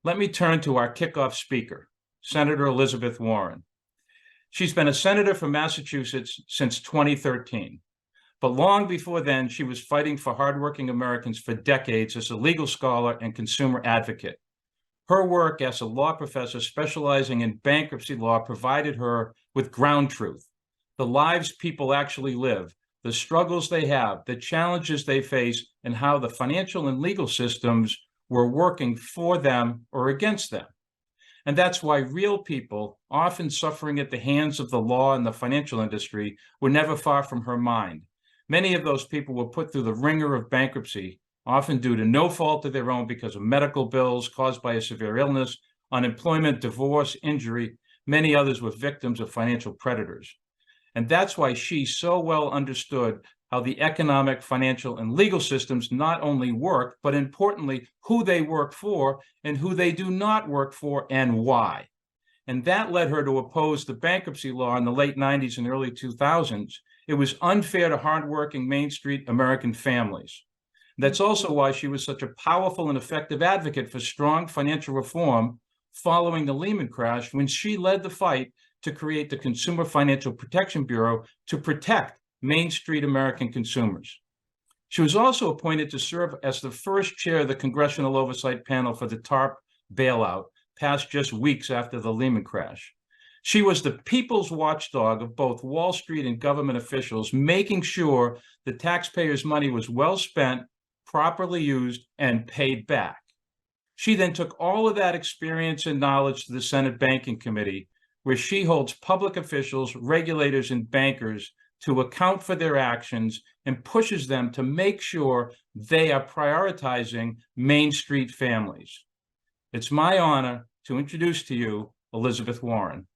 let me turn to our kickoff speaker, Senator Elizabeth Warren. She's been a senator from Massachusetts since 2013. But long before then, she was fighting for hardworking Americans for decades as a legal scholar and consumer advocate. Her work as a law professor specializing in bankruptcy law provided her with ground truth, the lives people actually live, the struggles they have, the challenges they face, and how the financial and legal systems were working for them or against them. And that's why real people, often suffering at the hands of the law and the financial industry, were never far from her mind. Many of those people were put through the ringer of bankruptcy, often due to no fault of their own because of medical bills caused by a severe illness, unemployment, divorce, injury. Many others were victims of financial predators. And that's why she so well understood how the economic, financial, and legal systems not only work, but importantly, who they work for and who they do not work for and why. And that led her to oppose the bankruptcy law in the late 90s and early 2000s. It was unfair to hardworking Main Street American families. That's also why she was such a powerful and effective advocate for strong financial reform following the Lehman crash, when she led the fight to create the Consumer Financial Protection Bureau to protect Main Street American consumers. She was also appointed to serve as the first chair of the Congressional Oversight Panel for the TARP bailout, passed just weeks after the Lehman crash. She was the people's watchdog of both Wall Street and government officials, making sure the taxpayers' money was well spent, properly used, and paid back. She then took all of that experience and knowledge to the Senate Banking Committee, where she holds public officials, regulators, and bankers to account for their actions and pushes them to make sure they are prioritizing Main Street families. It's my honor to introduce to you Elizabeth Warren.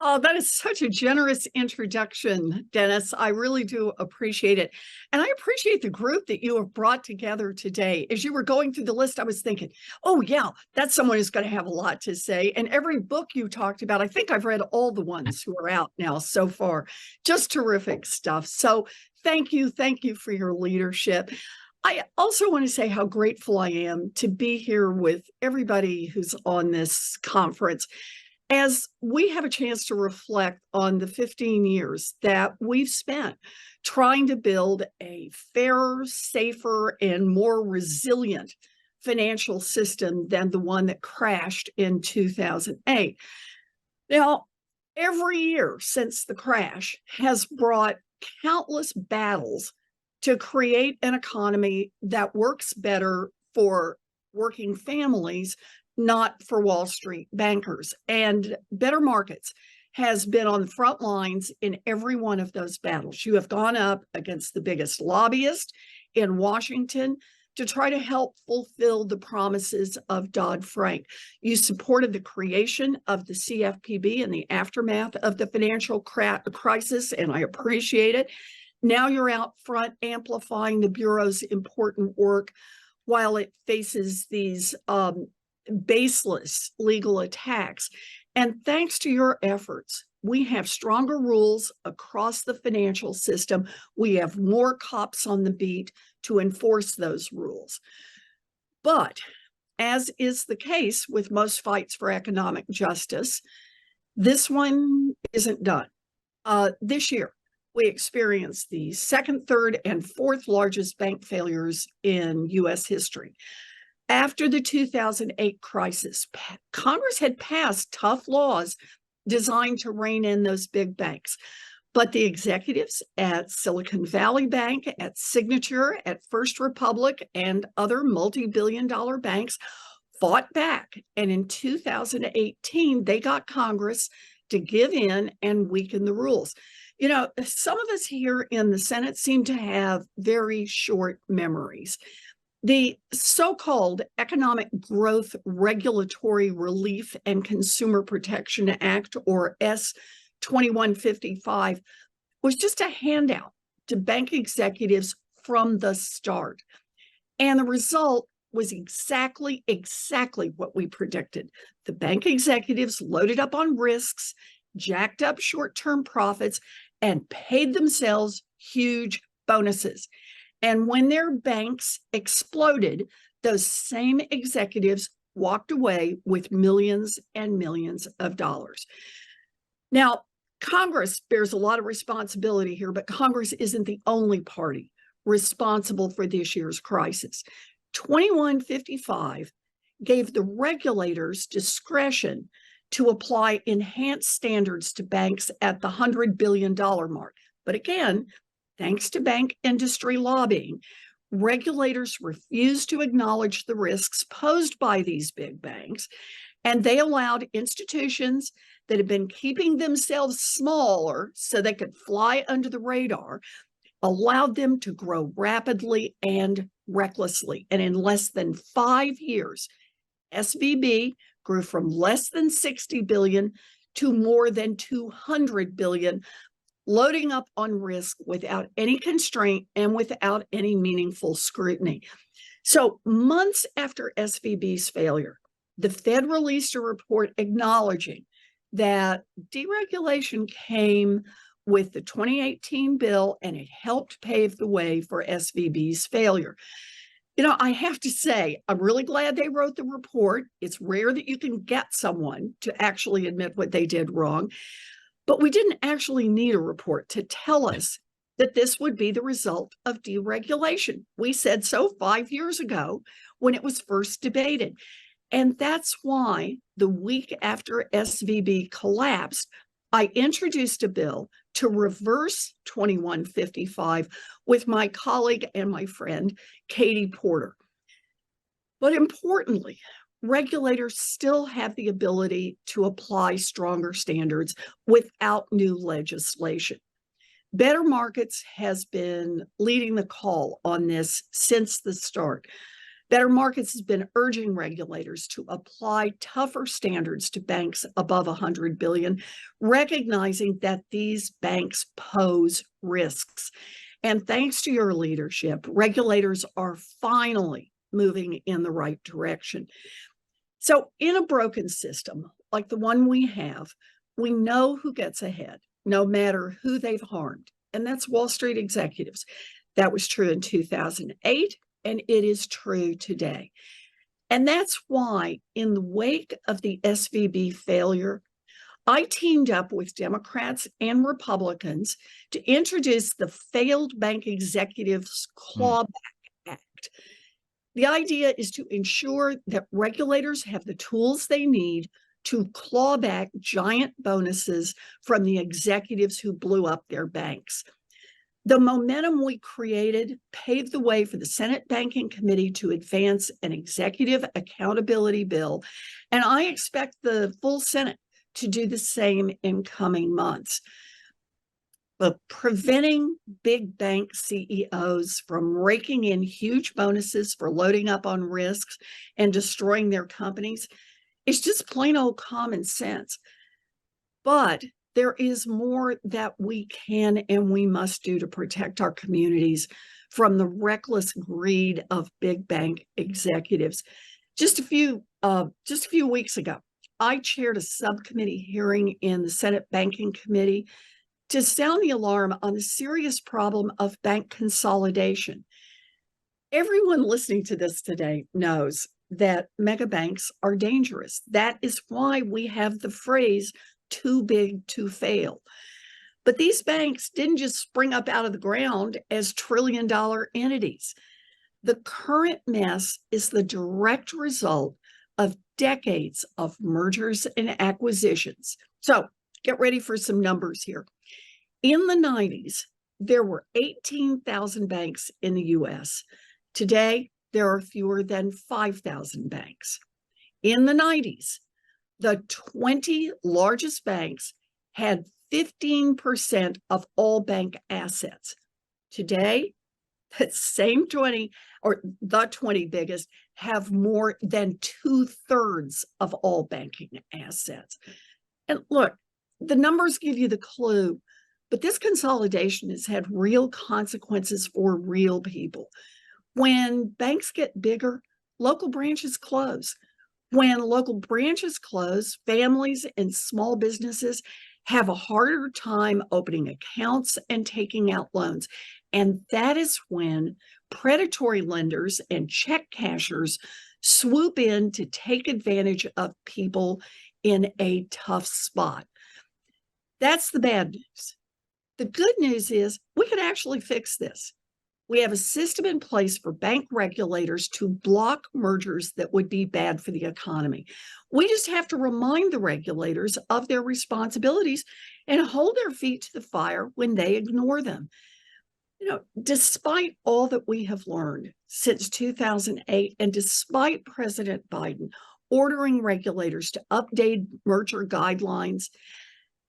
Oh, that is such a generous introduction, Dennis. I really do appreciate it. And I appreciate the group that you have brought together today. As you were going through the list, I was thinking, oh, yeah, that's someone who's going to have a lot to say. And every book you talked about, I think I've read all the ones who are out now so far. Just terrific stuff. So thank you. Thank you for your leadership. I also want to say how grateful I am to be here with everybody who's on this conference, as we have a chance to reflect on the 15 years that we've spent trying to build a fairer, safer, and more resilient financial system than the one that crashed in 2008. Now, every year since the crash has brought countless battles to create an economy that works better for working families, not for Wall Street bankers. And Better Markets has been on the front lines in every one of those battles. You have gone up against the biggest lobbyist in Washington to try to help fulfill the promises of Dodd-Frank. You supported the creation of the CFPB in the aftermath of the financial crisis, and I appreciate it. Now you're out front amplifying the Bureau's important work while it faces these baseless legal attacks. And thanks to your efforts, we have stronger rules across the financial system. We have more cops on the beat to enforce those rules. But as is the case with most fights for economic justice, this one isn't done. This year, we experienced the second, third, and fourth largest bank failures in U.S. history. After the 2008 crisis, Congress had passed tough laws designed to rein in those big banks. But the executives at Silicon Valley Bank, at Signature, at First Republic, and other multi-billion-dollar banks fought back. And in 2018, they got Congress to give in and weaken the rules. You know, some of us here in the Senate seem to have very short memories. The so-called Economic Growth Regulatory Relief and Consumer Protection Act, or S-2155, was just a handout to bank executives from the start. And the result was exactly what we predicted. The bank executives loaded up on risks, jacked up short-term profits, and paid themselves huge bonuses. And when their banks exploded, those same executives walked away with millions and millions of dollars. Now, Congress bears a lot of responsibility here, but Congress isn't the only party responsible for this year's crisis. 2155 gave the regulators discretion to apply enhanced standards to banks at the $100 billion mark. But again, thanks to bank industry lobbying, regulators refused to acknowledge the risks posed by these big banks, and they allowed institutions that had been keeping themselves smaller so they could fly under the radar, allowed them to grow rapidly and recklessly. And in less than 5 years, SVB grew from less than 60 billion to more than 200 billion, loading up on risk without any constraint and without any meaningful scrutiny. So months after SVB's failure, the Fed released a report acknowledging that deregulation came with the 2018 bill and it helped pave the way for SVB's failure. I have to say, I'm really glad they wrote the report. It's rare that you can get someone to actually admit what they did wrong. But we didn't actually need a report to tell us that this would be the result of deregulation. We said so 5 years ago when it was first debated. And that's why the week after SVB collapsed, I introduced a bill to reverse 2155 with my colleague and my friend, Katie Porter. But importantly, regulators still have the ability to apply stronger standards without new legislation. Better Markets has been leading the call on this since the start. Better Markets has been urging regulators to apply tougher standards to banks above 100 billion, recognizing that these banks pose risks. And thanks to your leadership, regulators are finally moving in the right direction. So in a broken system like the one we have, we know who gets ahead, no matter who they've harmed. And that's Wall Street executives. That was true in 2008. And it is true today. And that's why, in the wake of the SVB failure, I teamed up with Democrats and Republicans to introduce the Failed Bank Executives Clawback Act. The idea is to ensure that regulators have the tools they need to claw back giant bonuses from the executives who blew up their banks. The momentum we created paved the way for the Senate Banking Committee to advance an executive accountability bill, and I expect the full Senate to do the same in coming months. But preventing big bank CEOs from raking in huge bonuses for loading up on risks and destroying their companies is just plain old common sense. But there is more that we can and we must do to protect our communities from the reckless greed of big bank executives. Just a few weeks ago, I chaired a subcommittee hearing in the Senate Banking Committee to sound the alarm on the serious problem of bank consolidation. Everyone listening to this today knows that mega banks are dangerous. That is why we have the phrase too big to fail. But these banks didn't just spring up out of the ground as trillion-dollar entities. The current mess is the direct result of decades of mergers and acquisitions. So get ready for some numbers here. In the 90s, there were 18,000 banks in the US. Today, there are fewer than 5,000 banks. In the 90s, the 20 largest banks had 15% of all bank assets. Today, the same 20 or the 20 biggest have more than 2/3 of all banking assets. And look, the numbers give you the clue, but this consolidation has had real consequences for real people. When banks get bigger, local branches close. When local branches close, families and small businesses have a harder time opening accounts and taking out loans. And that is when predatory lenders and check cashers swoop in to take advantage of people in a tough spot. That's the bad news. The good news is we can actually fix this. We have a system in place for bank regulators to block mergers that would be bad for the economy. We just have to remind the regulators of their responsibilities and hold their feet to the fire when they ignore them. Despite all that we have learned since 2008, and despite President Biden ordering regulators to update merger guidelines,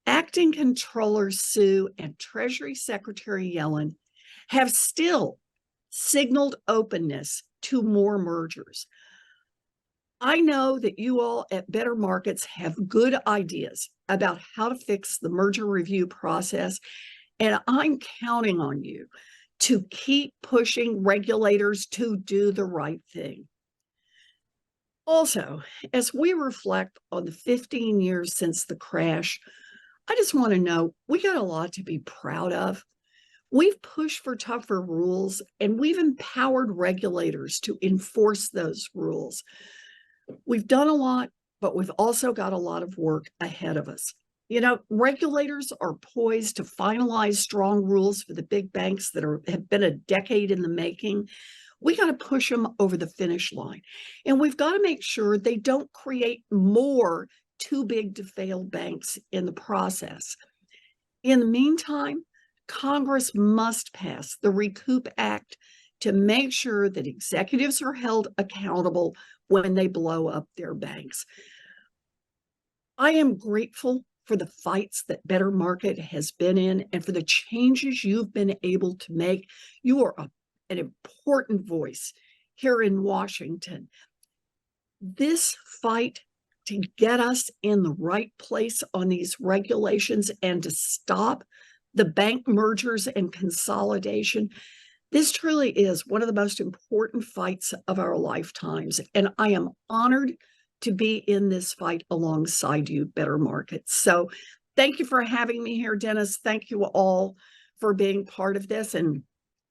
Acting Controller Sue and Treasury Secretary Yellen have still signaled openness to more mergers. I know that you all at Better Markets have good ideas about how to fix the merger review process, and I'm counting on you to keep pushing regulators to do the right thing. Also, as we reflect on the 15 years since the crash, I just want to know we got a lot to be proud of. We've pushed for tougher rules, and we've empowered regulators to enforce those rules. We've done a lot, but we've also got a lot of work ahead of us. Regulators are poised to finalize strong rules for the big banks that have been a decade in the making. We got to push them over the finish line. And we've got to make sure they don't create more too big to fail banks in the process. In the meantime, Congress must pass the Recoup Act to make sure that executives are held accountable when they blow up their banks. I am grateful for the fights that Better Market has been in and for the changes you've been able to make. You are an important voice here in Washington. This fight to get us in the right place on these regulations and to stop the bank mergers and consolidation, this truly is one of the most important fights of our lifetimes. And I am honored to be in this fight alongside you, Better Markets. So thank you for having me here, Dennis. Thank you all for being part of this. And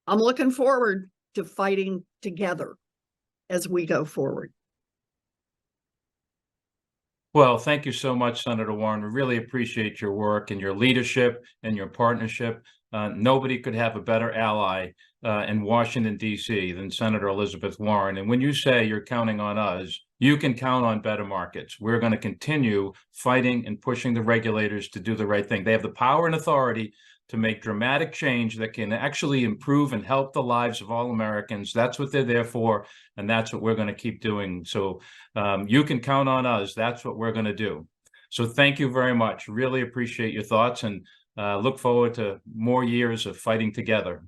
I'm looking forward to fighting together as we go forward. Well, thank you so much, Senator Warren. We really appreciate your work and your leadership and your partnership. Nobody could have a better ally in Washington, D.C. than Senator Elizabeth Warren. And when you say you're counting on us, you can count on Better Markets. We're going to continue fighting and pushing the regulators to do the right thing. They have the power and authority to make dramatic change that can actually improve and help the lives of all Americans. That's what they're there for, and that's what we're going to keep doing. So you can count on us. That's what we're going to do. So thank you very much. Really appreciate your thoughts, and look forward to more years of fighting together.